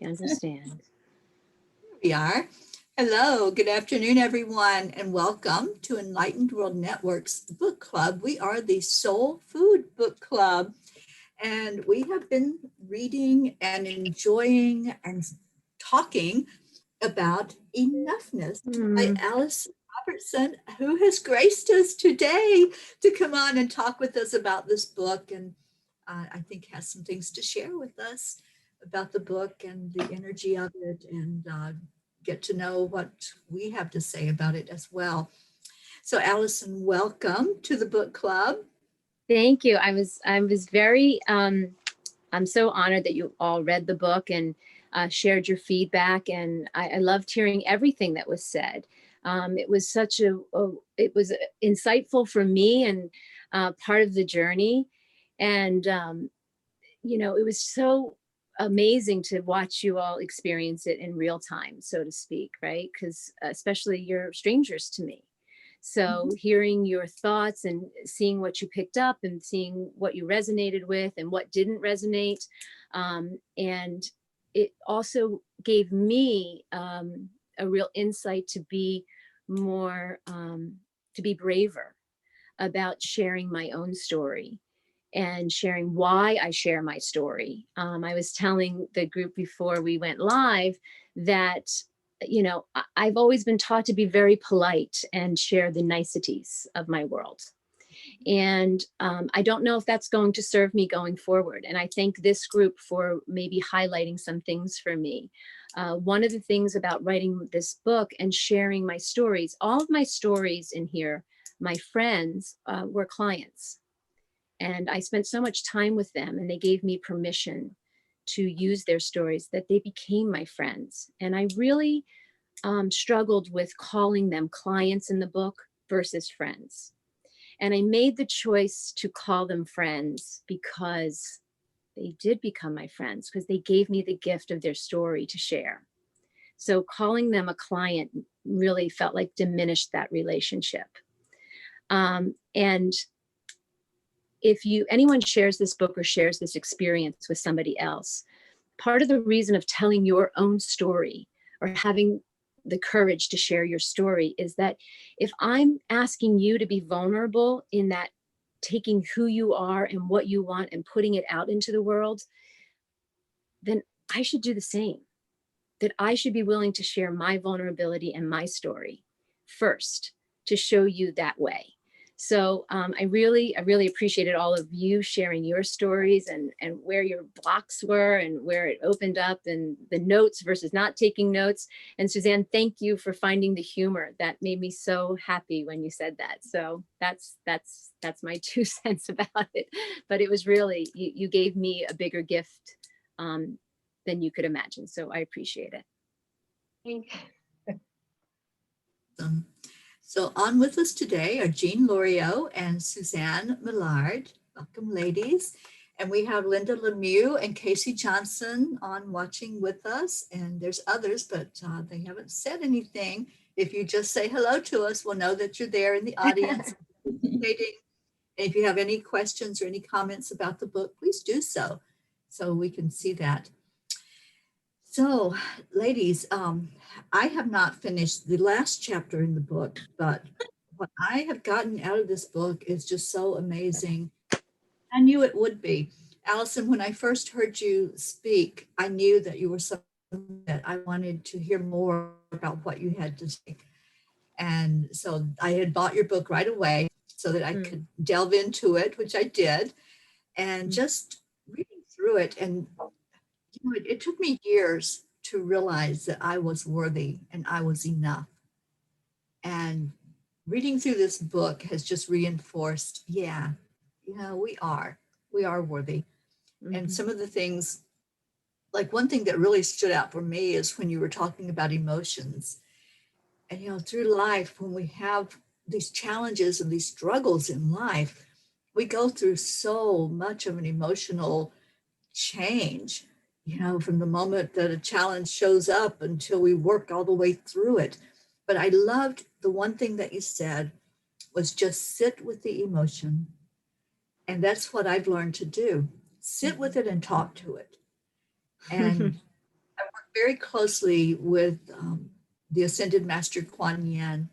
understand. We are. Hello, good afternoon, everyone, and welcome to Enlightened World Network's book club. We are the Soul Food Book Club, and we have been reading and enjoying and talking about Enoughness by Mm. Alison Robertson, who has graced us today to come on and talk with us about this book, and I think has some things to share with us about the book and the energy of it, and get to know what we have to say about it as well. So, Alison, welcome to the book club. Thank you. I was very I'm so honored that you all read the book and shared your feedback, and I loved hearing everything that was said. It was such it was insightful for me and part of the journey, and it was so amazing to watch you all experience it in real time, so to speak, right? Because especially you're strangers to me. So hearing your thoughts and seeing what you picked up and seeing what you resonated with and what didn't resonate. And it also gave me a real insight to be more, to be braver about sharing my own story and sharing why I share my story. I was telling the group before we went live that, I've always been taught to be very polite and share the niceties of my world. And I don't know if that's going to serve me going forward. And I thank this group for maybe highlighting some things for me. One of the things about writing this book and sharing my stories, all of my stories in here, my friends were clients. And I spent so much time with them, and they gave me permission to use their stories that they became my friends. And I really struggled with calling them clients in the book versus friends. And I made the choice to call them friends because they did become my friends, because they gave me the gift of their story to share. So calling them a client really felt like diminished that relationship. And if anyone shares this book or shares this experience with somebody else, part of the reason of telling your own story or having the courage to share your story is that if I'm asking you to be vulnerable in that, taking who you are and what you want and putting it out into the world, then I should do the same. That I should be willing to share my vulnerability and my story first to show you that way. So I really appreciated all of you sharing your stories and where your blocks were and where it opened up and the notes versus not taking notes. And Suzanne, thank you for finding the humor. That made me so happy when you said that. So that's my 2 cents about it. But it was really, you gave me a bigger gift than you could imagine. So I appreciate it. Thank So on with us today are Jean Loriot and Suzanne Millard. Welcome, ladies. And we have Linda Lemieux and Casey Johnson on watching with us. And there's others, but they haven't said anything. If you just say hello to us, we'll know that you're there in the audience. And if you have any questions or any comments about the book, please do so we can see that. So, ladies, I have not finished the last chapter in the book, but what I have gotten out of this book is just so amazing. I knew it would be. Alison, when I first heard you speak, I knew that you were someone that I wanted to hear more about what you had to say. And so I had bought your book right away so that I could delve into it, which I did, and just reading through it. And it took me years to realize that I was worthy and I was enough. And reading through this book has just reinforced, we are worthy. And some of the things, like one thing that really stood out for me is when you were talking about emotions. And, through life, when we have these challenges and these struggles in life, we go through so much of an emotional change, from the moment that a challenge shows up until we work all the way through it. But I loved the one thing that you said was just sit with the emotion. And that's what I've learned to do. Sit with it and talk to it. And I work very closely with the Ascended Master Kuan Yin.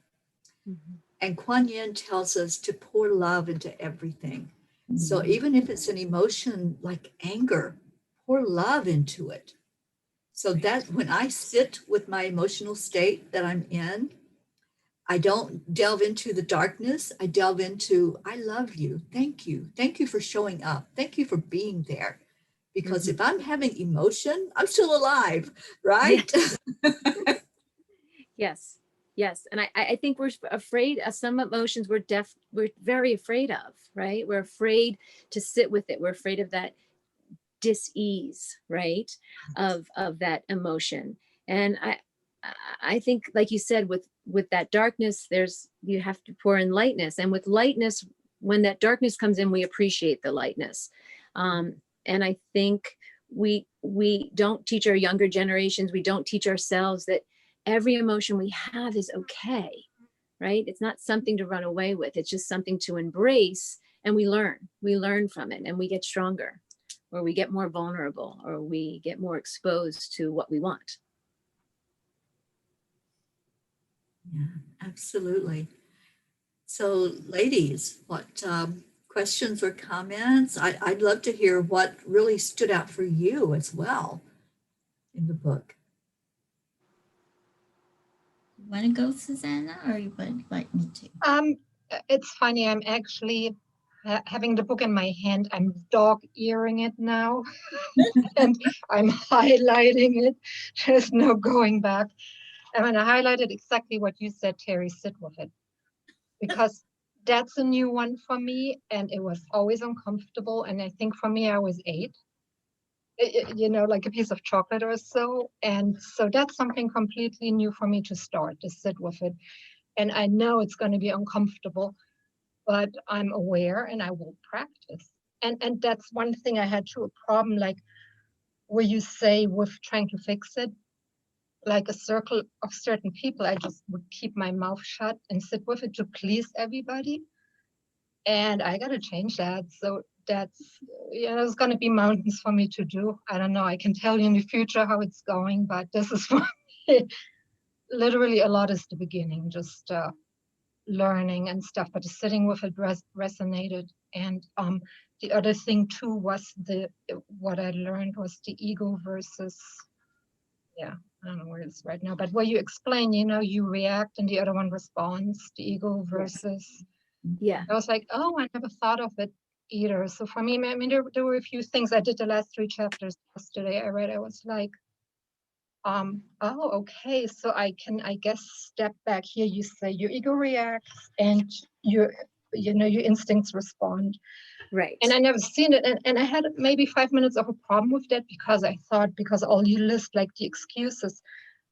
Mhm. And Kuan Yin tells us to pour love into everything. So Mhm. even if it's an emotion like anger, pour love into it. So that when I sit with my emotional state that I'm in, I don't delve into the darkness. I delve into, I love you. Thank you. Thank you for showing up. Thank you for being there. Because Mhm. if I'm having emotion, I'm still alive, Yeah. right? Yes. Yes. And I think we're afraid of some emotions we're very afraid of, right? We're afraid to sit with it. We're afraid of that dis-ease, right? Of that emotion. And I think, like you said, with that darkness, you have to pour in lightness. And with lightness, when that darkness comes in, we appreciate the lightness. And I think we don't teach our younger generations, we don't teach ourselves that every emotion we have is okay, right? It's not something to run away with. It's just something to embrace, and we learn from it, and we get stronger, or we get more vulnerable, or we get more exposed to what we want. Yeah, absolutely. So, ladies, what questions or comments? I'd love to hear what really stood out for you as well in the book. You want to go, Susanna, or you would like me to? It's funny. I'm actually having the book in my hand. I'm dog earing it now, and I'm highlighting it. There's no going back. And when I highlighted exactly what you said, Terry, sit with it, because that's a new one for me, and it was always uncomfortable. And I think for me, I was 8. Like a piece of chocolate or so. And so that's something completely new for me to start, to sit with it. And I know it's going to be uncomfortable, but I'm aware and I will practice. And that's one thing I had to a problem, like where you say with trying to fix it, like a circle of certain people, I just would keep my mouth shut and sit with it to please everybody. And I got to change that. So that's, there's going to be mountains for me to do. I don't know. I can tell you in the future how it's going, but this is for me. Literally a lot is the beginning, just learning and stuff, but sitting with it resonated. And the other thing too was what I learned was the ego versus, yeah, I don't know where it's right now, but where you explain, you react and the other one responds, the ego versus, Yeah. I was like, oh, I never thought of it either. So for me, I mean, there were a few things. I did the last 3 chapters yesterday. I read, I was like, oh, okay. So I can, I guess, step back here. You say your ego reacts and your instincts respond. Right. And I never seen it. And I had maybe 5 minutes of a problem with that because I thought, because all you list like the excuses,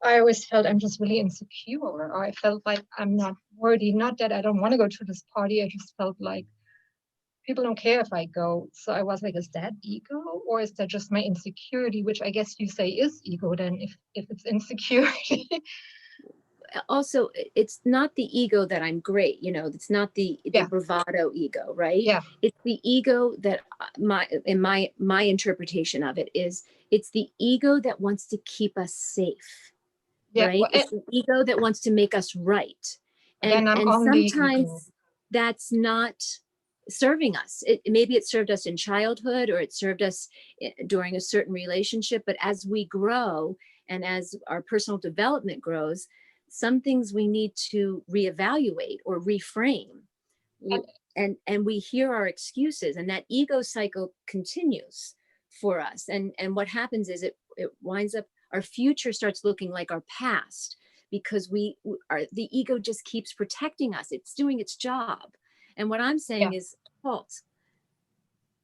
I always felt I'm just really insecure, or I felt like I'm not worthy. Not that I don't want to go to this party. I just felt like people don't care if I go. So I was like, is that ego, or is that just my insecurity, which I guess you say is ego then if it's insecurity. Also, it's not the ego that I'm great, it's not the Yeah. bravado ego, right? Yeah. It's the ego that my interpretation of it is, it's the ego that wants to keep us safe. Yeah. Right? Well, It's the ego that wants to make us right. then I'm And on the ego. sometimes that's not serving us. Maybe it served us in childhood, or it served us during a certain relationship, but as we grow and as our personal development grows, some things we need to reevaluate or reframe. And we hear our excuses, and that ego cycle continues for us. And what happens is it winds up, our future starts looking like our past, because the ego just keeps protecting us. It's doing its job. And what I'm saying is, halt.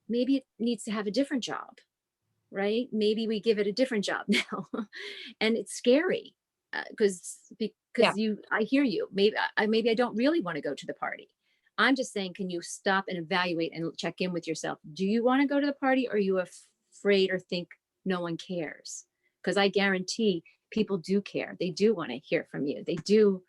Maybe it needs to have a different job, right? Maybe we give it a different job now. And it's scary, because I hear you. Maybe I don't really want to go to the party. I'm just saying, can you stop and evaluate and check in with yourself? Do you want to go to the party, or are you afraid or think no one cares? Because I guarantee people do care. They do want to hear from you. They do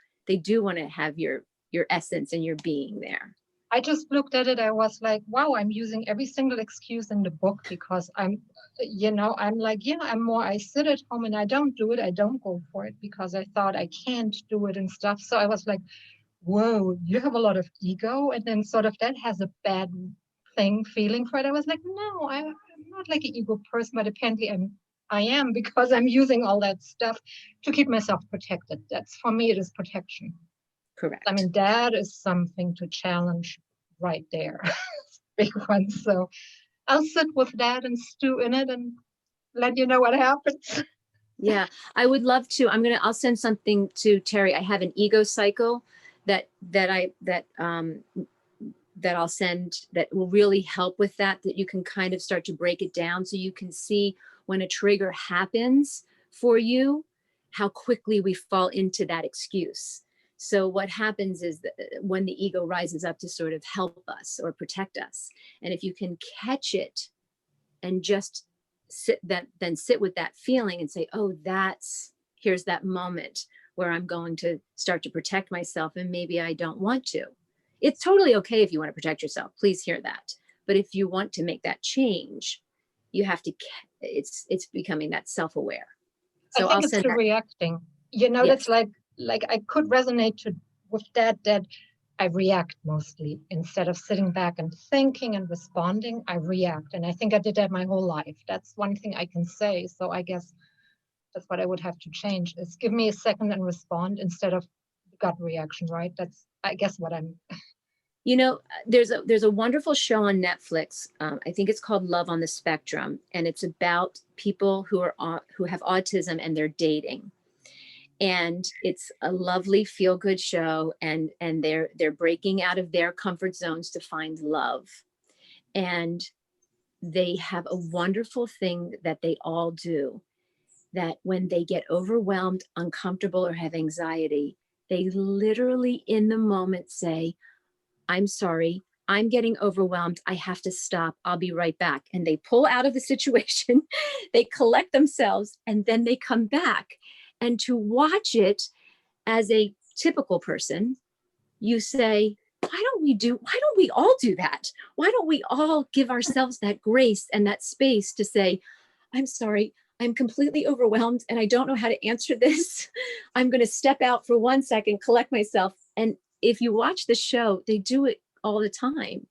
want to have your essence and your being there. I just looked at it. I was like, wow, I'm using every single excuse in the book because I'm like, I sit at home and I don't do it. I don't go for it because I thought I can't do it and stuff. So I was like, whoa, you have a lot of ego. And then sort of that has a bad feeling for it. I was like, no, I'm not like an ego person, but apparently I am because I'm using all that stuff to keep myself protected. That's for me, it is protection. Correct. I mean, that is something to challenge right there. Big one. So I'll sit with that and stew in it and let you know what happens. Yeah, I would love to. I'll send something to Terry. I have an ego cycle that I'll send that will really help with that you can kind of start to break it down so you can see when a trigger happens for you, how quickly we fall into that excuse. So what happens is that when the ego rises up to sort of help us or protect us, and if you can catch it and just sit with that feeling and say, oh, here's that moment where I'm going to start to protect myself and maybe I don't want to. It's totally okay if you want to protect yourself. Please hear that. But if you want to make that change, you have to, it's becoming that self-aware. So I think I'll it's send the that. reacting. Yes. That's like I could resonate with that I react mostly instead of sitting back and thinking and responding. I react, and I think I did that my whole life. That's one thing I can say. So I guess that's what I would have to change: is give me a second and respond instead of gut reaction. Right? That's I guess what I'm. There's a wonderful show on Netflix. I think it's called Love on the Spectrum, and it's about people who have autism and they're dating. And it's a lovely feel-good show, and they're breaking out of their comfort zones to find love. And they have a wonderful thing that they all do, that when they get overwhelmed, uncomfortable, or have anxiety, they literally in the moment say, I'm sorry, I'm getting overwhelmed. I have to stop. I'll be right back. And they pull out of the situation, they collect themselves, and then they come back. And to watch it as a typical person, you say, why don't we all do that? Why don't we all give ourselves that grace and that space to say, I'm sorry, I'm completely overwhelmed and I don't know how to answer this. I'm going to step out for 1 second, collect myself. And if you watch the show, they do it all the time.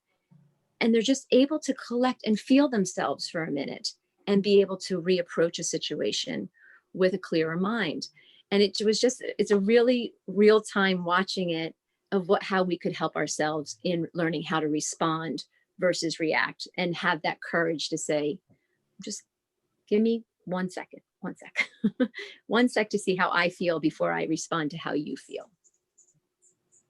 And they're just able to collect and feel themselves for a minute and be able to reapproach a situation with a clearer mind. And it's a really real time watching it of how we could help ourselves in learning how to respond versus react, and have that courage to say, just give me 1 second, 1 sec to see how I feel before I respond to how you feel.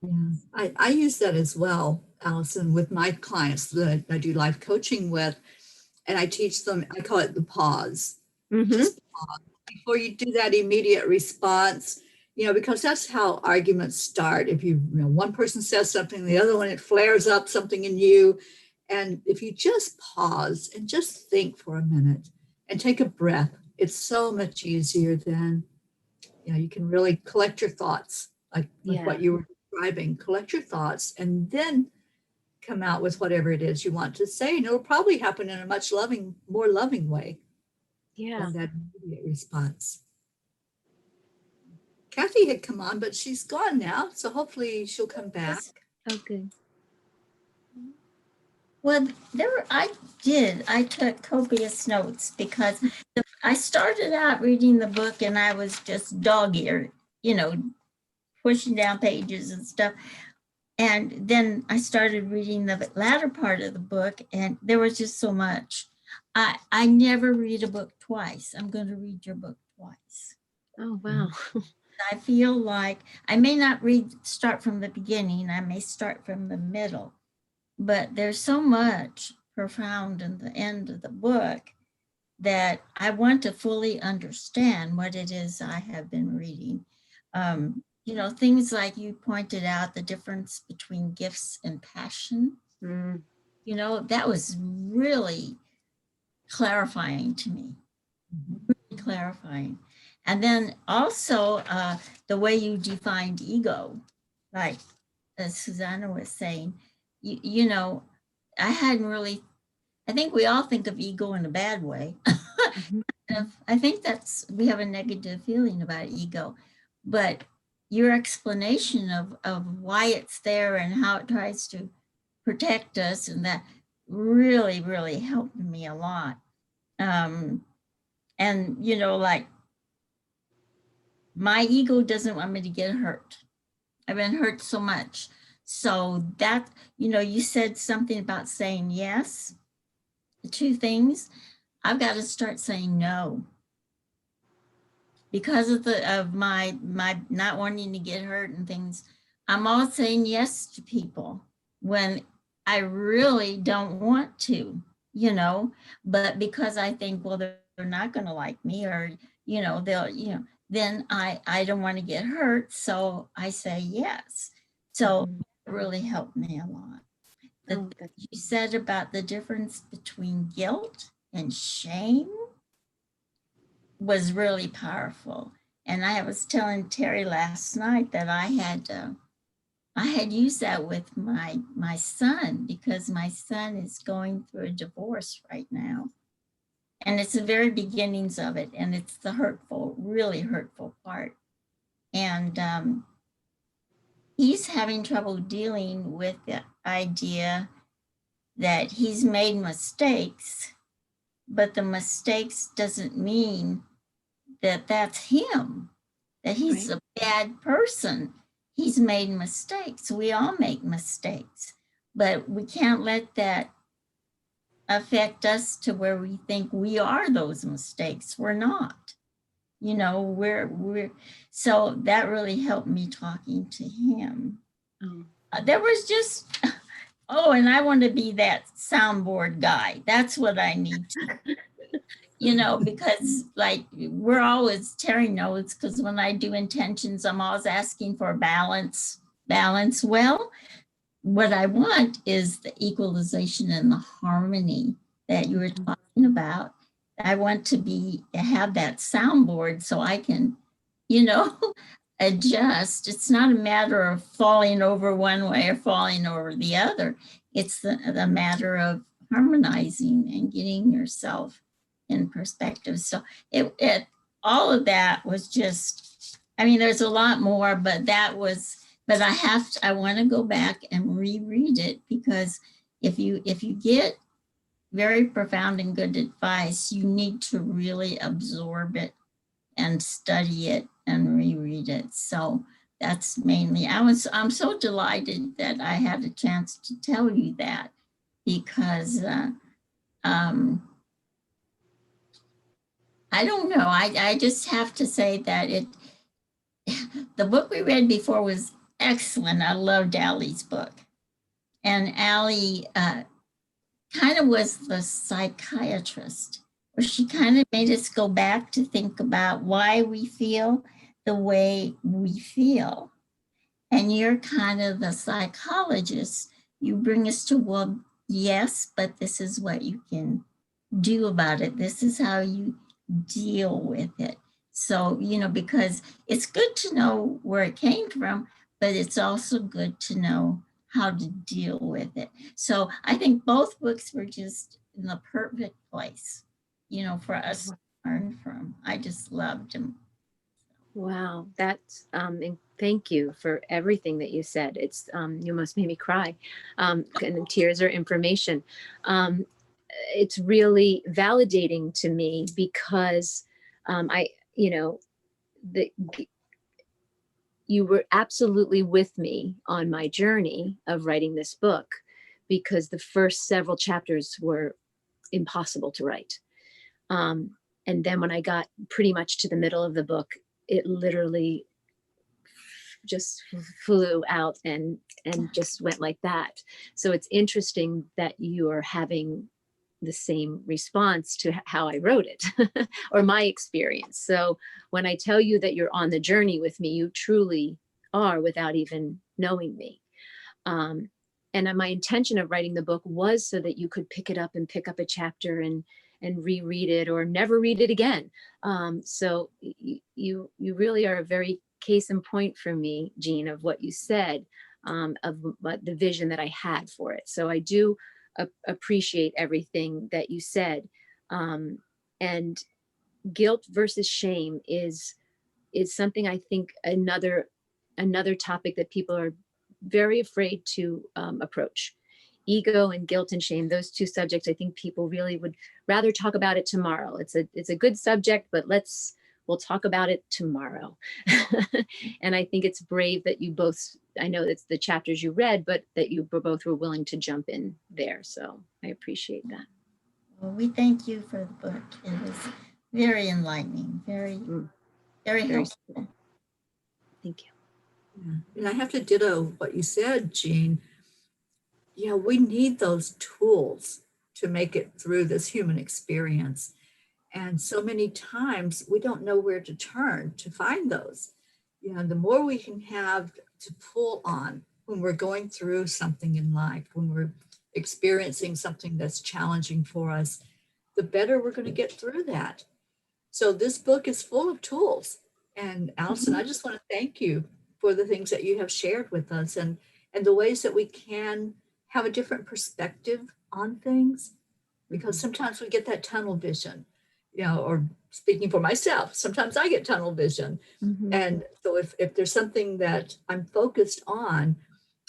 Yeah, I use that as well, Alison, with my clients that I do life coaching with, and I teach them, I call it the pause. Mm-hmm. Just pause before you do that immediate response, because that's how arguments start. If one person says something, the other one, it flares up something in you. And if you just pause and just think for a minute and take a breath, it's so much easier then. You can really collect your thoughts, like what you were describing, collect your thoughts and then come out with whatever it is you want to say. And it'll probably happen in a much more loving way than that immediate response. Kathy had come on, but she's gone now. So hopefully she'll come back. Okay. Well, I took copious notes because I started out reading the book and I was just dog-eared, pushing down pages and stuff. And then I started reading the latter part of the book and there was just so much. I never read a book twice. I'm going to read your book twice. Oh, wow. I feel like I may not start from the beginning. I may start from the middle, but there's so much profound in the end of the book that I want to fully understand what it is I have been reading. Things like you pointed out, the difference between gifts and passion. Mm. That was really clarifying to me, really clarifying. And then also the way you defined ego, like as Susanna was saying, you know, I hadn't really, I think we all think of ego in a bad way. Mhm. I think we have a negative feeling about ego, but your explanation of why it's there and how it tries to protect us, and that really, really helped me a lot. And, you know, like my ego doesn't want me to get hurt. I've been hurt so much. So that, you know, you said something about saying yes to things. I've got to start saying no because of my not wanting to get hurt and things. I'm all saying yes to people when I really don't want to, you know, but because I think, well, they're not going to like me, or, you know, they'll, you know, then I don't want to get hurt. So I say yes. So Mhm. it really helped me a lot. The Oh, thing that's you said about the difference between guilt and shame was really powerful. And I was telling Terry last night that I had used that with my son, because my son is going through a divorce right now. And it's the very beginnings of it. And it's the hurtful, really hurtful part. And he's having trouble dealing with the idea that he's made mistakes, but the mistakes doesn't mean that that's him, that he's right. a bad person. He's made mistakes. We all make mistakes, but we can't let that affect us to where we think we are those mistakes. We're not. You know, we're so that really helped me talking to him. Oh. There was just, oh, and I want to be that soundboard guy. That's what I need to, you know, because like we're always tearing notes, because when I do intentions, I'm always asking for balance. Well, what I want is the equalization and the harmony that you were talking about. I want to have that soundboard so I can, you know, adjust. It's not a matter of falling over one way or falling over the other. It's the matter of harmonizing and getting yourself in perspective. So it all of that was just, I mean, there's a lot more, but but I want to go back and reread it, because if you get very profound and good advice, you need to really absorb it and study it and reread it. So that's mainly, I'm so delighted that I had a chance to tell you that, because I don't know. I just have to say that the book we read before was excellent. I loved Allie's book. And Allie kind of was the psychiatrist, where she kind of made us go back to think about why we feel the way we feel. And you're kind of the psychologist. You bring us to, well, yes, but this is what you can do about it. This is how you deal with it. So, you know, because it's good to know where it came from, but it's also good to know how to deal with it. So I think both books were just in the perfect place, you know, for us to learn from. I just loved them. Wow, that's and thank you for everything that you said. It's you almost made me cry, and tears are information. Um, it's really validating to me, because I, you know, the you were absolutely with me on my journey of writing this book, because the first several chapters were impossible to write. And then when I got pretty much to the middle of the book, it literally just flew out and just went like that. So it's interesting that you are having the same response to how I wrote it or my experience. So when I tell you that you're on the journey with me, you truly are, without even knowing me. And my intention of writing the book was so that you could pick it up and pick up a chapter and reread it or never read it again. So you really are a very case in point for me, Jean, of what you said. of the vision that I had for it. So I do appreciate everything that you said. And guilt versus shame is something I think another topic that people are very afraid to approach. Ego and guilt and shame, those two subjects, I think people really would rather talk about it tomorrow. It's a good subject, but we'll talk about it tomorrow. And I think it's brave that you both, I know it's the chapters you read, but that you both were willing to jump in there. So I appreciate that. Well, we thank you for the book. It was very enlightening, very helpful. Thank you. Yeah. And I have to ditto what you said, Jean. Yeah, we need those tools to make it through this human experience. And so many times we don't know where to turn to find those. You know, the more we can have to pull on when we're going through something in life, when we're experiencing something that's challenging for us, the better we're going to get through that. So this book is full of tools. And Alison, I just want to thank you for the things that you have shared with us and the ways that we can have a different perspective on things, because sometimes we get that tunnel vision, you know, or speaking for myself, sometimes I get tunnel vision. Mm-hmm. And so if there's something that I'm focused on,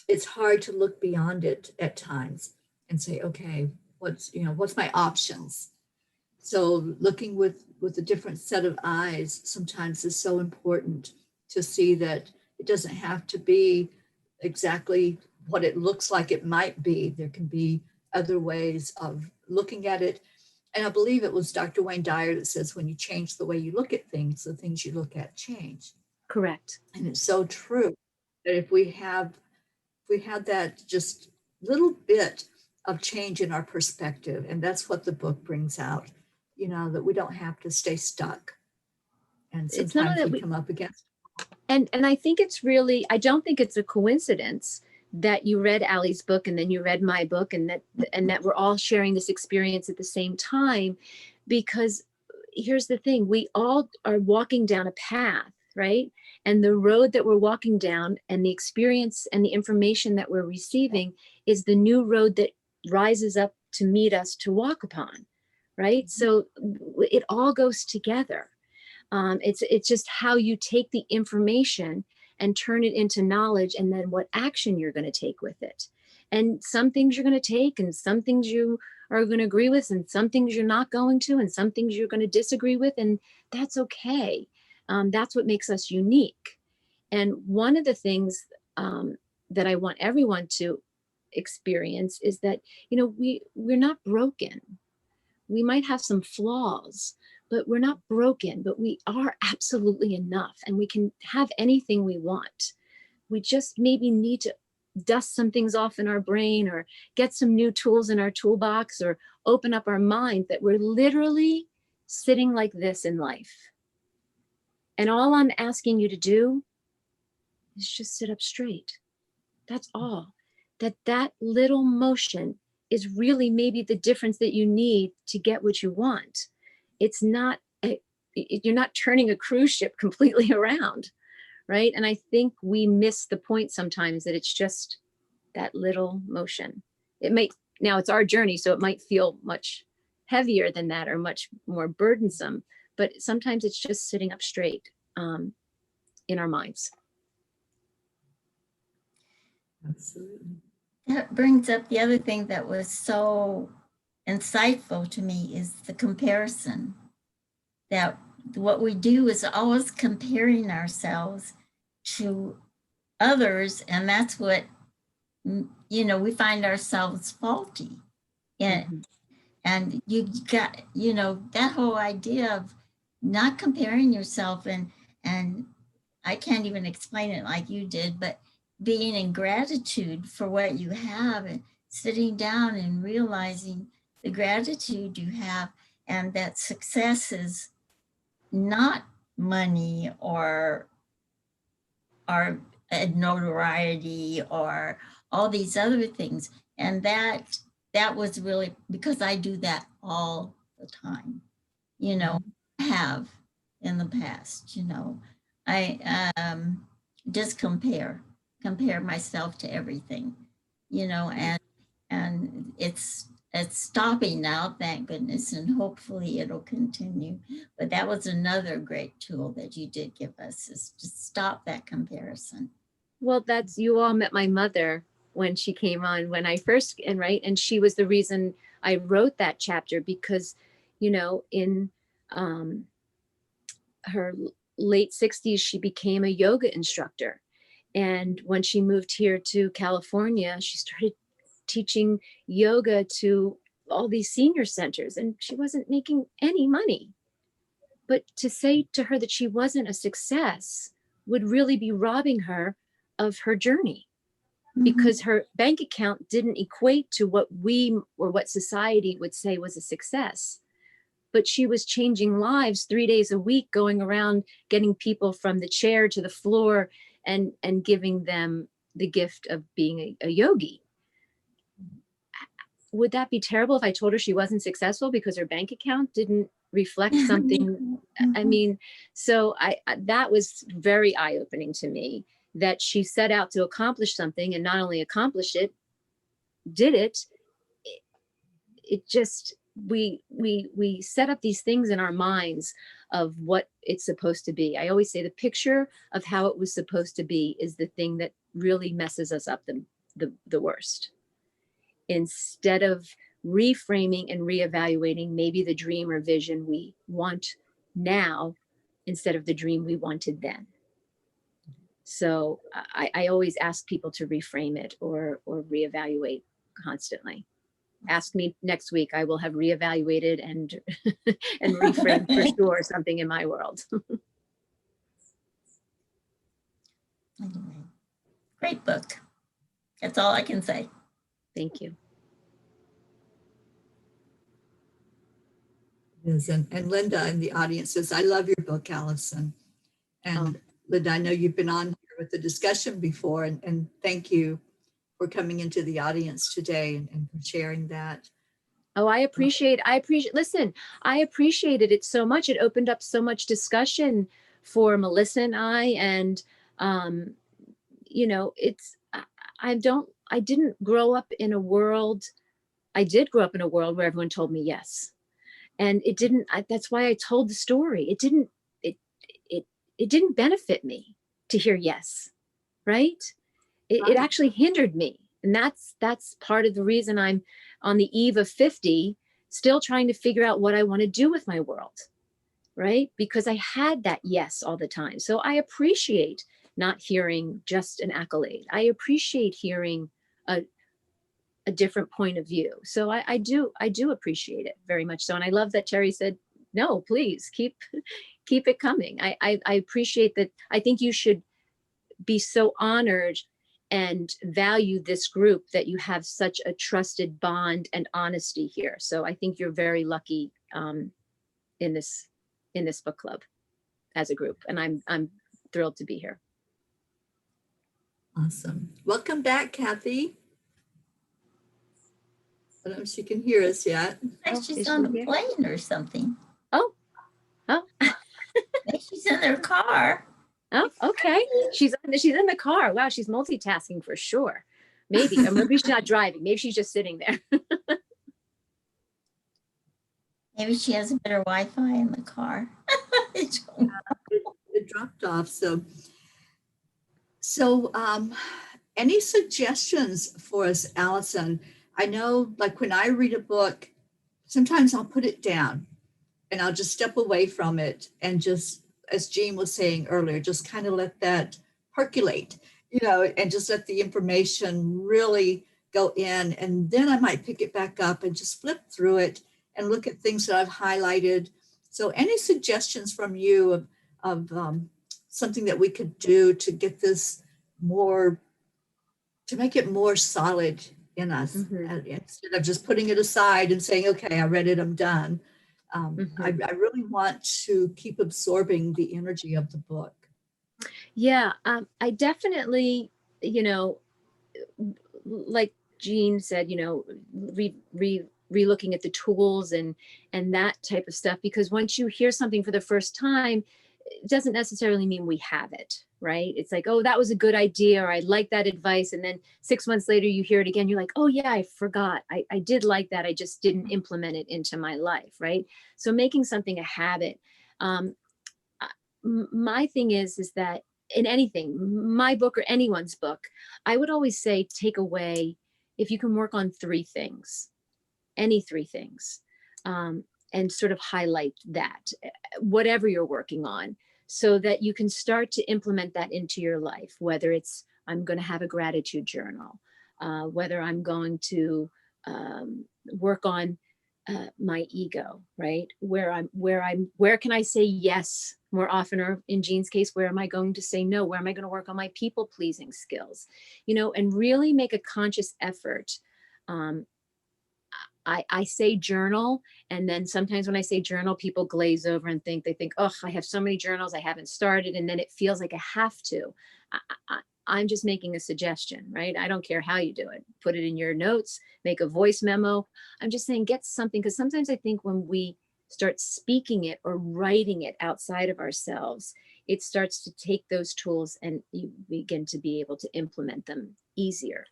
it's hard to look beyond it at times and say, okay, what's my options? So looking with a different set of eyes sometimes is so important, to see that it doesn't have to be exactly what it looks like it might be. There can be other ways of looking at it. And I believe it was Dr. Wayne Dyer that says, when you change the way you look at things, the things you look at change. Correct. And it's so true that if we had that just little bit of change in our perspective, and that's what the book brings out, you know, that we don't have to stay stuck. And sometimes we come up against. And I think it's really, I don't think it's a coincidence that you read Allie's book and then you read my book, and that we're all sharing this experience at the same time, because here's the thing, we all are walking down a path, right? And the road that we're walking down and the experience and the information that we're receiving is the new road that rises up to meet us to walk upon, right? So it all goes together. It's just how you take the information and turn it into knowledge, and then what action you're going to take with it. And some things you're going to take, and some things you are going to agree with, and some things you're not going to, and some things you're going to disagree with, and that's okay. That's what makes us unique. And one of the things that I want everyone to experience is that, you know, we're not broken. We might have some flaws, but we're not broken, but we are absolutely enough, and we can have anything we want. We just maybe need to dust some things off in our brain, or get some new tools in our toolbox, or open up our mind that we're literally sitting like this in life. And all I'm asking you to do is just sit up straight. That's all. That little motion is really maybe the difference that you need to get what you want. It's not, you're not turning a cruise ship completely around, right? And I think we miss the point sometimes, that it's just that little motion. Now it's our journey, so it might feel much heavier than that, or much more burdensome, but sometimes it's just sitting up straight in our minds. Absolutely. That brings up the other thing that was so insightful to me, is the comparison. That what we do is always comparing ourselves to others, and that's what, you know, we find ourselves faulty in. Mm-hmm. And you got, you know, that whole idea of not comparing yourself, and I can't even explain it like you did, but being in gratitude for what you have, and sitting down and realizing the gratitude you have, and that success is not money or notoriety or all these other things. And that was really, because I do that all the time, you know, have in the past, you know, I just compare compare myself to everything, you know, and it's stopping now, thank goodness, and hopefully it'll continue. But that was another great tool that you did give us, is to stop that comparison. Well, that's, you all met my mother when she came on, when I first, and right. And she was the reason I wrote that chapter, because, you know, in her late 60s, she became a yoga instructor. And when she moved here to California, she started teaching yoga to all these senior centers, and she wasn't making any money. But to say to her that she wasn't a success would really be robbing her of her journey, because her bank account didn't equate to what we, or what society would say was a success. But she was changing lives 3 days a week, going around getting people from the chair to the floor and giving them the gift of being a yogi. Would that be terrible if I told her she wasn't successful because her bank account didn't reflect something? I mean, so that was very eye-opening to me, that she set out to accomplish something, and not only accomplished it, did it. It just, we set up these things in our minds of what it's supposed to be. I always say the picture of how it was supposed to be is the thing that really messes us up the worst. Instead of reframing and reevaluating maybe the dream or vision we want now instead of the dream we wanted then. So I always ask people to reframe it or reevaluate constantly. Ask me next week, I will have reevaluated and and reframed for sure something in my world. Anyway, great book. That's all I can say. Thank you. Yes, and Linda in the audience says, I love your book, Alison. And Linda, I know you've been on here with the discussion before, and thank you for coming into the audience today and for sharing that. Oh, I appreciate, listen, I appreciated it so much. It opened up so much discussion for Melissa and I, and, you know, I didn't grow up in a world, I did grow up in a world where everyone told me yes. And it didn't, that's why I told the story. It didn't benefit me to hear yes, right? It actually hindered me. And that's part of the reason I'm on the eve of 50, still trying to figure out what I want to do with my world, right? Because I had that yes all the time. So I appreciate not hearing just an accolade. I appreciate hearing a different point of view. So I do appreciate it very much so. And I love that Terry said, no, please keep it coming. I appreciate that. I think you should be so honored and value this group that you have such a trusted bond and honesty here. So I think you're very lucky in this book club as a group. And I'm thrilled to be here. Awesome. Welcome back, Kathy. I don't know if she can hear us yet. Like she's on a plane or something. Oh. Maybe she's in their car. Oh, okay. She's in the car. Wow, she's multitasking for sure. Maybe, or maybe she's not driving. Maybe she's just sitting there. Maybe she has a better Wi-Fi in the car. It dropped off. So any suggestions for us, Alison? I know, like when I read a book, sometimes I'll put it down and I'll just step away from it and just, as Jean was saying earlier, just kind of let that percolate, and just let the information really go in. And then I might pick it back up and just flip through it and look at things that I've highlighted. So any suggestions from you of something that we could do to get this more, to make it more solid in us, instead of just putting it aside and saying, okay, I read it, I'm done. I really want to keep absorbing the energy of the book. Yeah, I definitely, like Jean said, re-looking at the tools and that type of stuff, because once you hear something for the first time, it doesn't necessarily mean we have it, right? It's like, oh, that was a good idea, or I like that advice. And then 6 months later, you hear it again. You're like, oh yeah, I forgot. I did like that. I just didn't implement it into my life, right? So making something a habit. My thing is that in anything, my book or anyone's book, I would always say, take away, if you can work on 3 things, any 3 things, and sort of highlight that, whatever you're working on, so that you can start to implement that into your life, whether it's, I'm going to have a gratitude journal, whether I'm going to work on my ego, right? Where can I say yes more often, or in Jean's case, where am I going to say no? Where am I going to work on my people pleasing skills? And really make a conscious effort. I say journal, and then sometimes when I say journal, people glaze over and they think, oh, I have so many journals I haven't started, and then it feels like I have to. I'm just making a suggestion, right? I don't care how you do it. Put it in your notes, make a voice memo. I'm just saying, get something, because sometimes I think when we start speaking it or writing it outside of ourselves, it starts to take those tools and you begin to be able to implement them easier.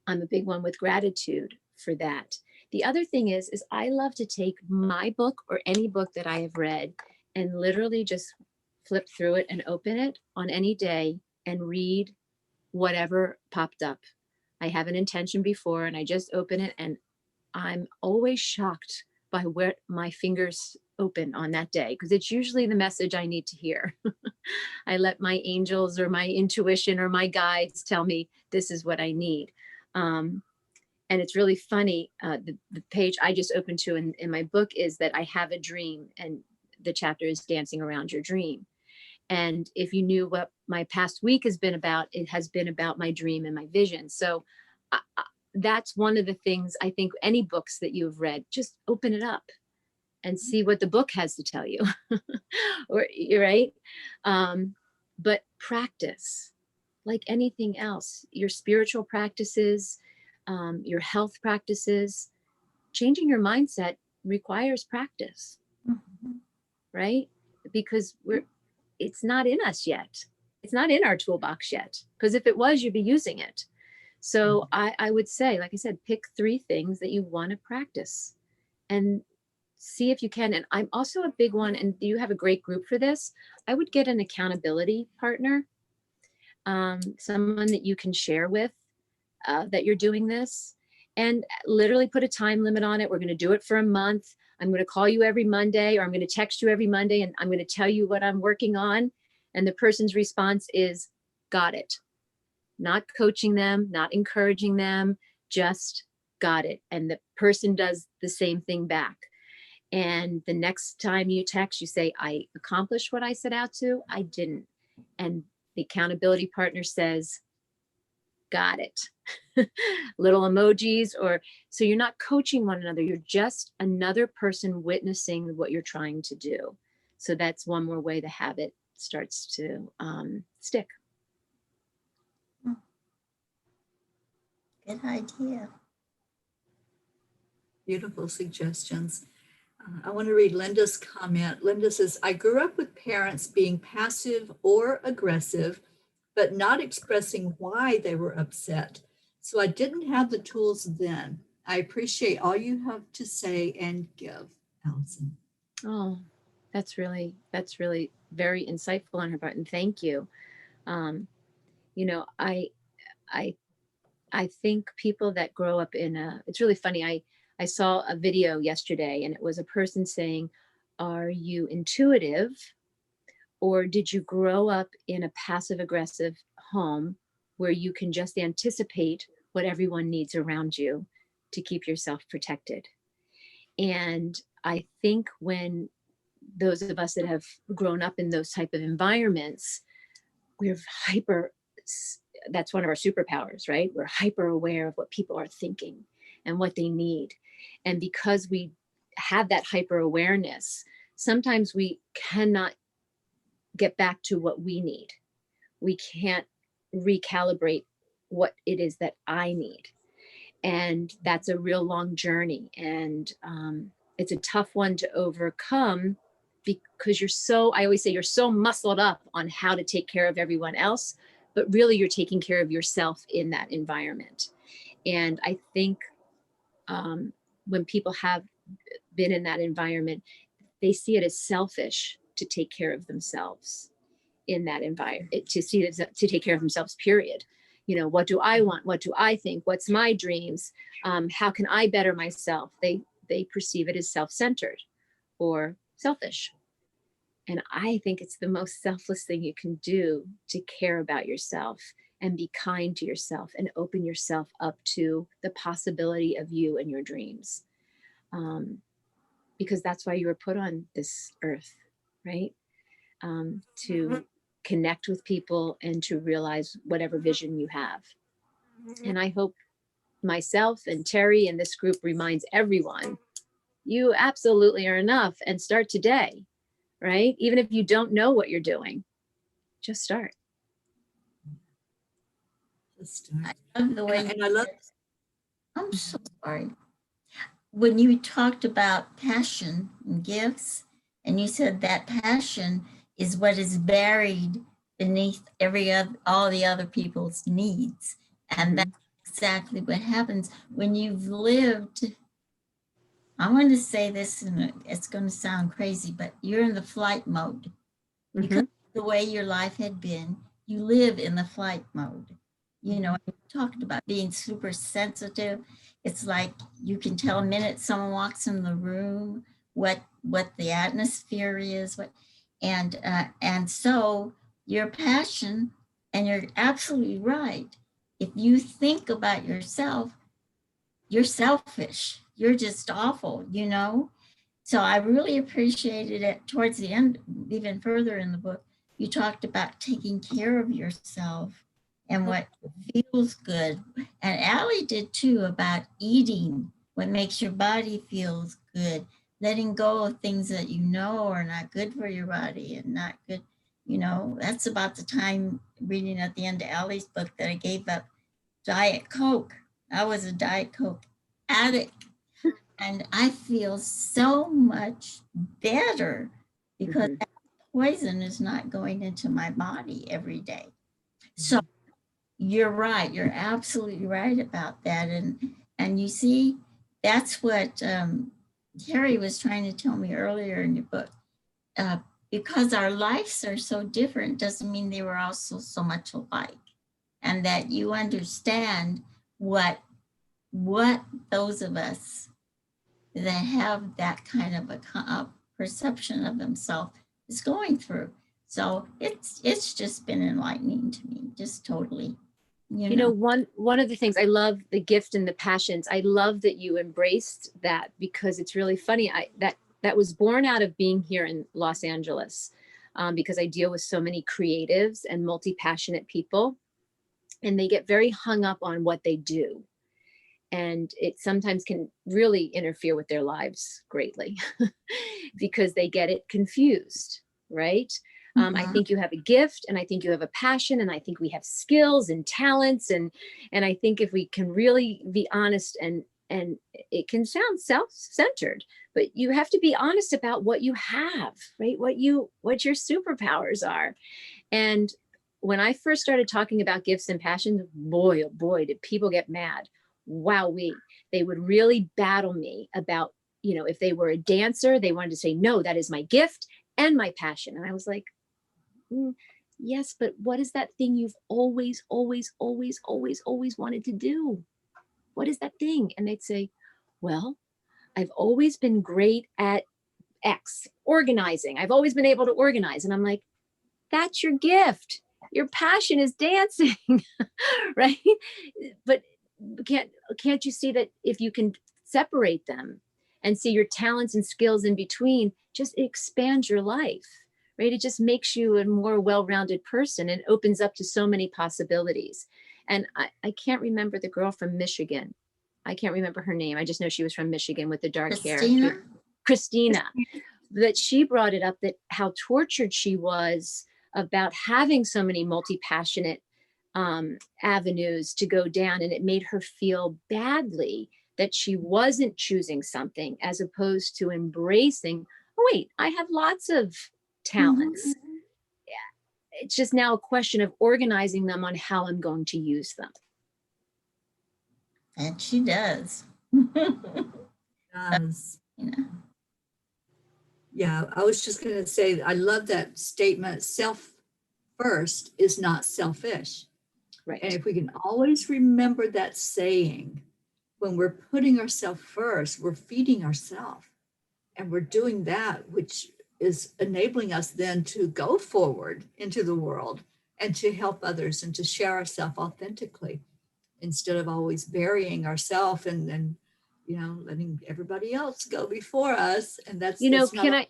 I'm a big one with gratitude for that. The other thing is I love to take my book or any book that I have read and literally just flip through it and open it on any day and read whatever popped up. I have an intention before and I just open it, and I'm always shocked by where my fingers open on that day, because it's usually the message I need to hear. I let my angels or my intuition or my guides tell me this is what I need. And it's really funny. The page I just opened to in my book is that I have a dream, and the chapter is dancing around your dream. And if you knew what my past week has been about, it has been about my dream and my vision. So that's one of the things I think any books that you've read, just open it up and see what the book has to tell you. Or you're right. But practice, like anything else, your spiritual practices, your health practices, changing your mindset requires practice, right? Because it's not in us yet. It's not in our toolbox yet, because if it was, you'd be using it. So I would say, like I said, pick 3 things that you want to practice and see if you can. And I'm also a big one, and you have a great group for this. I would get an accountability partner, someone that you can share with, that you're doing this, and literally put a time limit on it. We're going to do it for a month. I'm going to call you every Monday, or I'm going to text you every Monday, and I'm going to tell you what I'm working on. And the person's response is, got it. Not coaching them, not encouraging them, just got it. And the person does the same thing back. And the next time you text, you say, I accomplished what I set out to, I didn't. And the accountability partner says, got it. Little emojis, or so you're not coaching one another. You're just another person witnessing what you're trying to do. So that's one more way the habit starts to stick. Good idea. Beautiful suggestions. I want to read Linda's comment. Linda says, I grew up with parents being passive or aggressive, but not expressing why they were upset. So I didn't have the tools then. I appreciate all you have to say and give, Alison. Oh, that's really very insightful on her part, and thank you. I think people that grow up it's really funny. I saw a video yesterday, and it was a person saying, are you intuitive, or did you grow up in a passive aggressive home where you can just anticipate what everyone needs around you to keep yourself protected? And I think when those of us that have grown up in those type of environments, we're that's one of our superpowers, right? We're hyper aware of what people are thinking and what they need. And because we have that hyper awareness, sometimes we cannot get back to what we need. We can't recalibrate what it is that I need. And that's a real long journey. And it's a tough one to overcome because I always say you're so muscled up on how to take care of everyone else, but really you're taking care of yourself in that environment. And I think when people have been in that environment, they see it as selfish to take care of themselves in that environment, to take care of themselves, period. What do I want? What do I think? What's my dreams? How can I better myself? They perceive it as self-centered or selfish. And I think it's the most selfless thing you can do to care about yourself and be kind to yourself and open yourself up to the possibility of you and your dreams. Because that's why you were put on this earth, right? To connect with people and to realize whatever vision you have. And I hope myself and Terry and this group reminds everyone, you absolutely are enough, and start today, right? Even if you don't know what you're doing, just start. Just start. I love the way And I love. I'm so sorry. When you talked about passion and gifts, and you said that passion is what is buried beneath all the other people's needs. And that's exactly what happens when you've lived. I want to say this, and it's going to sound crazy, but you're in the flight mode. Because the way your life had been, you live in the flight mode. You talked about being super sensitive. It's like you can tell a minute someone walks in the room what the atmosphere is, and so your passion, and you're absolutely right. If you think about yourself, you're selfish. You're just awful, So I really appreciated it towards the end, even further in the book. You talked about taking care of yourself and what feels good. And Allie did too, about eating what makes your body feels good, letting go of things that are not good for your body and not good. That's about the time reading at the end of Allie's book that I gave up Diet Coke. I was a Diet Coke addict. And I feel so much better because that poison is not going into my body every day. So you're right. You're absolutely right about that. And you see, that's what Terry was trying to tell me earlier in your book. Because our lives are so different doesn't mean they were also so much alike. And that you understand what those of us that have that kind of a perception of themselves is going through. So it's just been enlightening to me, just totally. One of the things I love, the gift and the passions. I love that you embraced that, because it's really funny. That was born out of being here in Los Angeles, because I deal with so many creatives and multi-passionate people, and they get very hung up on what they do. And it sometimes can really interfere with their lives greatly because they get it confused, right? I think you have a gift, and I think you have a passion, and I think we have skills and talents. And I think if we can really be honest, and it can sound self-centered, but you have to be honest about what you have, right? What your superpowers are. And when I first started talking about gifts and passions, boy, oh boy, did people get mad. Wowee. They would really battle me about, if they were a dancer, they wanted to say, no, that is my gift and my passion. And I was like, yes, but what is that thing you've always wanted to do? What is that thing? And they'd say, well, I've always been great at X, organizing. I've always been able to organize. And I'm like, that's your gift. Your passion is dancing, right? But can't you see that if you can separate them and see your talents and skills in between, just expands your life, right? It just makes you a more well-rounded person and opens up to so many possibilities. And I can't remember the girl from Michigan. I can't remember her name. I just know she was from Michigan with the dark hair. Christina, that she brought it up, that how tortured she was about having so many multi-passionate avenues to go down, and it made her feel badly that she wasn't choosing something, as opposed to embracing, oh, wait, I have lots of talents. It's just now a question of organizing them on how I'm going to use them. And she does. Yes. You know. Yeah, I was just going to say, I love that statement. Self first is not selfish. Right. And if we can always remember that saying, when we're putting ourselves first, we're feeding ourselves. And we're doing that, which is enabling us then to go forward into the world and to help others and to share ourselves authentically instead of always burying ourselves and letting everybody else go before us. And that's can I,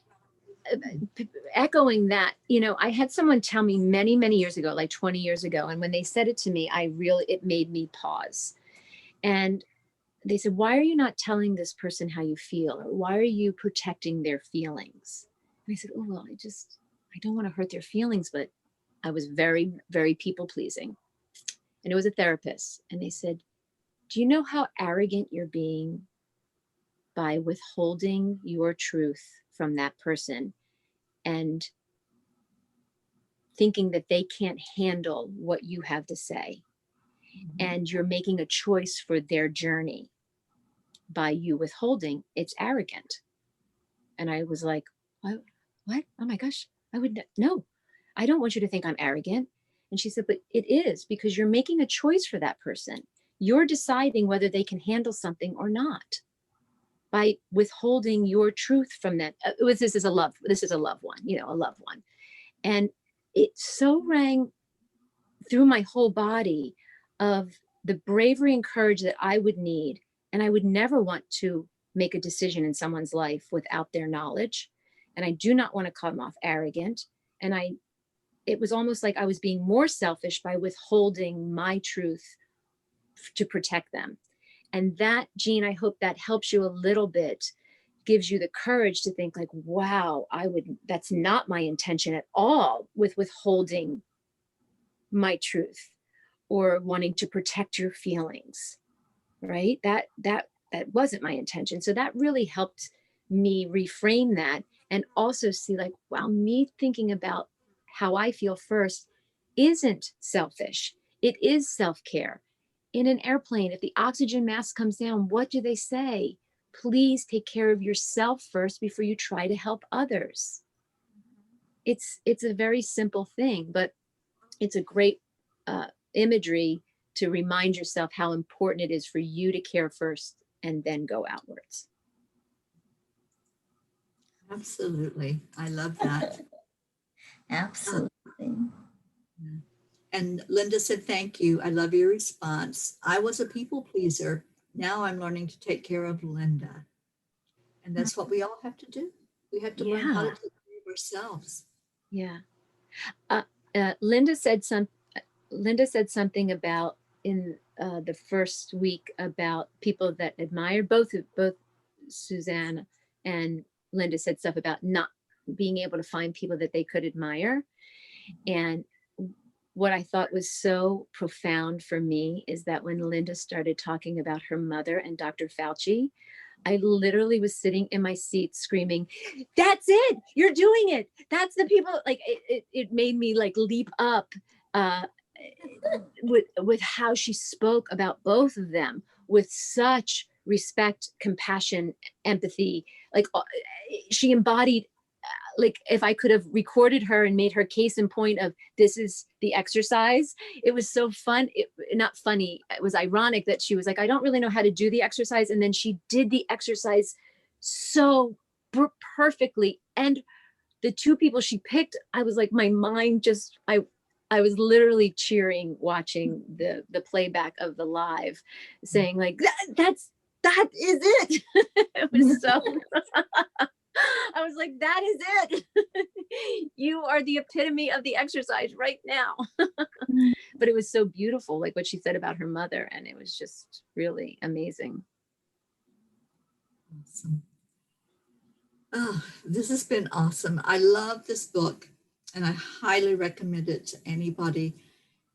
echoing that, I had someone tell me many, many years ago, like 20 years ago. And when they said it to me, it made me pause. And they said, why are you not telling this person how you feel? Or why are you protecting their feelings? And I said, oh, well, I don't want to hurt their feelings, but I was very, very people pleasing. And it was a therapist. And they said, do you know how arrogant you're being by withholding your truth from that person and thinking that they can't handle what you have to say? And you're making a choice for their journey by you withholding. It's arrogant. And I was like, what? Oh my gosh, no, I don't want you to think I'm arrogant. And she said, but it is, because you're making a choice for that person. You're deciding whether they can handle something or not by withholding your truth from them. This is a loved one, a loved one. And it so rang through my whole body of the bravery and courage that I would need. And I would never want to make a decision in someone's life without their knowledge. And I do not want to come off arrogant. And it was almost like I was being more selfish by withholding my truth to protect them. And that, Jean, I hope that helps you a little bit, gives you the courage to think like, wow, that's not my intention at all with withholding my truth or wanting to protect your feelings, right? That wasn't my intention. So that really helped me reframe that and also see like, wow, me thinking about how I feel first isn't selfish. It is self-care. In an airplane, if the oxygen mask comes down, what do they say? Please take care of yourself first before you try to help others. It's a very simple thing, but it's a great imagery to remind yourself how important it is for you to care first and then go outwards. Absolutely. I love that. Absolutely. And Linda said, thank you. I love your response. I was a people pleaser. Now I'm learning to take care of Linda. And that's what we all have to do. We have to learn how to take care of ourselves. Yeah. Linda said something about in the first week about people that admire. Both Suzanne and Linda said stuff about not being able to find people that they could admire. And what I thought was so profound for me is that when Linda started talking about her mother and Dr. Fauci, I literally was sitting in my seat screaming, that's it, you're doing it. That's the people, like it made me like leap up with how she spoke about both of them with such respect, compassion, empathy. Like she embodied, like if I could have recorded her and made her case in point of this is the exercise, it was so fun. Not funny. It was ironic that she was like, I don't really know how to do the exercise. And then she did the exercise so perfectly. And the two people she picked, I was like, my mind just, I was literally cheering, watching the playback of the live, saying like, that is it. It was so, I was like, that is it. You are the epitome of the exercise right now. But it was so beautiful, like what she said about her mother. And it was just really amazing. Awesome. Oh, this has been awesome. I love this book and I highly recommend it to anybody.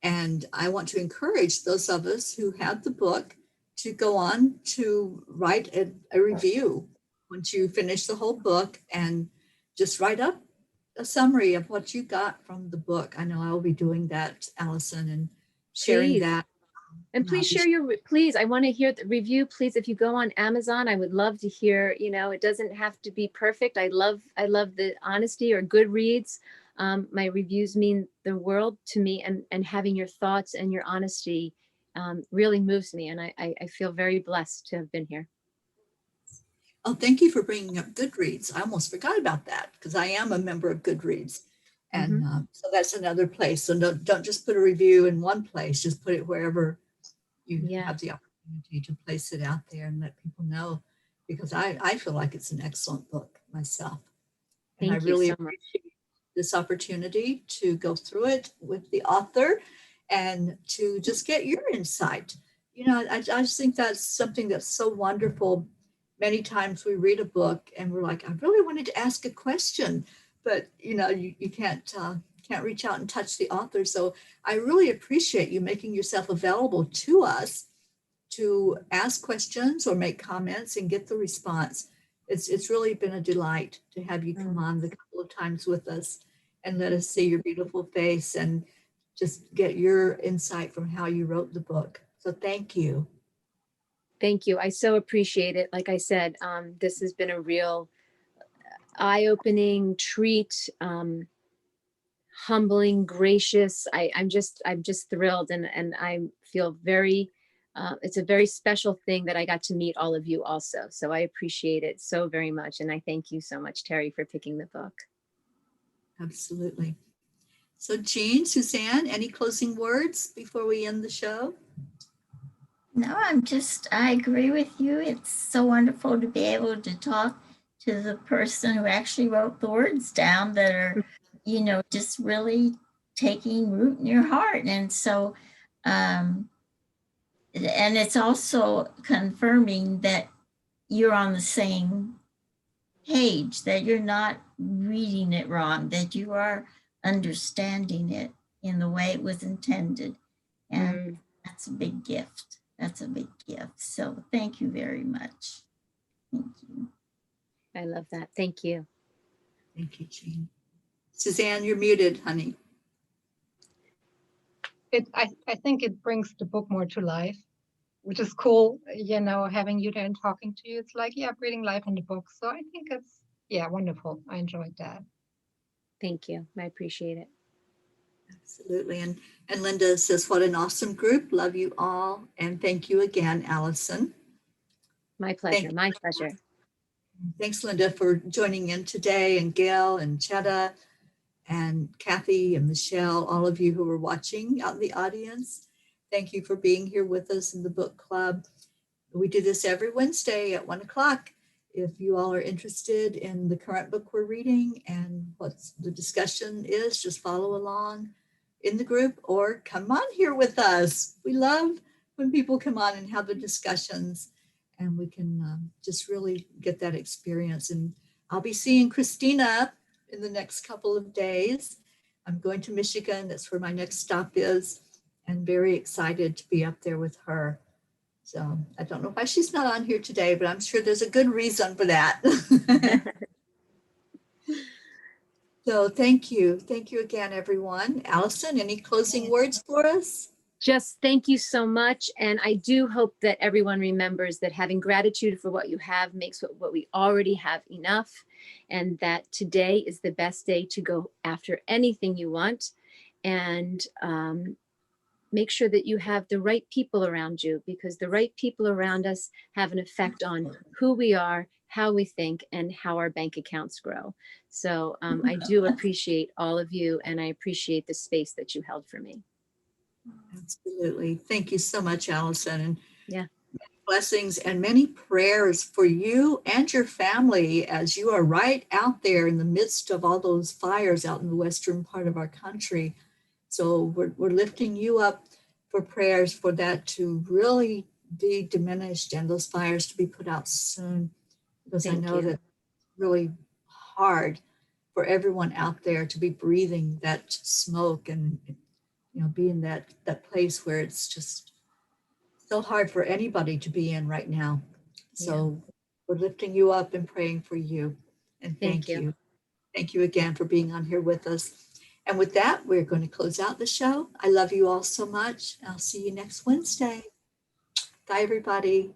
And I want to encourage those of us who have the book to go on to write a review once you finish the whole book and just write up a summary of what you got from the book. I know I'll be doing that, Allison, and sharing Please. that. And please share please, I want to hear the review. Please, if you go on Amazon, I would love to hear, it doesn't have to be perfect. I love the honesty, or Goodreads. My reviews mean the world to me, and having your thoughts and your honesty really moves me. And I feel very blessed to have been here. Oh, thank you for bringing up Goodreads. I almost forgot about that because I am a member of Goodreads. And so that's another place. So don't just put a review in one place, just put it wherever you have the opportunity to place it out there and let people know, because I feel like it's an excellent book myself. And I really appreciate this opportunity to go through it with the author and to just get your insight. I just think that's something that's so wonderful. Many times we read a book and we're like, I really wanted to ask a question, but you can't reach out and touch the author. So I really appreciate you making yourself available to us to ask questions or make comments and get the response. It's really been a delight to have you come on the couple of times with us and let us see your beautiful face and just get your insight from how you wrote the book. So thank you. Thank you. I so appreciate it. Like I said, this has been a real eye-opening treat, humbling, gracious. I'm just thrilled, and I feel very, it's a very special thing that I got to meet all of you also. So I appreciate it so very much. And I thank you so much, Terry, for picking the book. Absolutely. So Jean, Suzanne, any closing words before we end the show? No, I agree with you. It's so wonderful to be able to talk to the person who actually wrote the words down that are, just really taking root in your heart. And so, and it's also confirming that you're on the same page, that you're not reading it wrong, that you are understanding it in the way it was intended. And that's a big gift. That's a big gift. So thank you very much. Thank you. I love that. Thank you. Thank you, Jean. Suzanne, you're muted, honey. I think it brings the book more to life, which is cool, having you there and talking to you. It's like, breathing life in the book. So I think it's, wonderful. I enjoyed that. Thank you. I appreciate it. Absolutely. And Linda says, what an awesome group. Love you all. And thank you again, Allison. My pleasure. My pleasure. Thanks, Linda, for joining in today, and Gail and Chetta and Kathy and Michelle, all of you who are watching out in the audience. Thank you for being here with us in the book club. We do this every Wednesday at 1 o'clock. If you all are interested in the current book we're reading and what the discussion is, just follow along in the group or come on here with us. We love when people come on and have the discussions, and we can just really get that experience. And I'll be seeing Christina in the next couple of days. I'm going to Michigan. That's where my next stop is, and very excited to be up there with her. So I don't know why she's not on here today, but I'm sure there's a good reason for that. So thank you. Thank you again, everyone. Allison, any closing words for us? Just thank you so much. And I do hope that everyone remembers that having gratitude for what you have makes what we already have enough. And that today is the best day to go after anything you want. And make sure that you have the right people around you, because the right people around us have an effect on who we are, how we think, and how our bank accounts grow. So I do appreciate all of you, and I appreciate the space that you held for me. Absolutely. Thank you so much, Allison. And yeah, blessings and many prayers for you and your family as you are right out there in the midst of all those fires out in the western part of our country. So we're lifting you up for prayers for that to really be diminished and those fires to be put out soon, because I know that it's really hard for everyone out there to be breathing that smoke and be in that place where it's just so hard for anybody to be in right now. So we're lifting you up and praying for you. And thank you. Thank you again for being on here with us. And with that, we're going to close out the show. I love you all so much. I'll see you next Wednesday. Bye, everybody.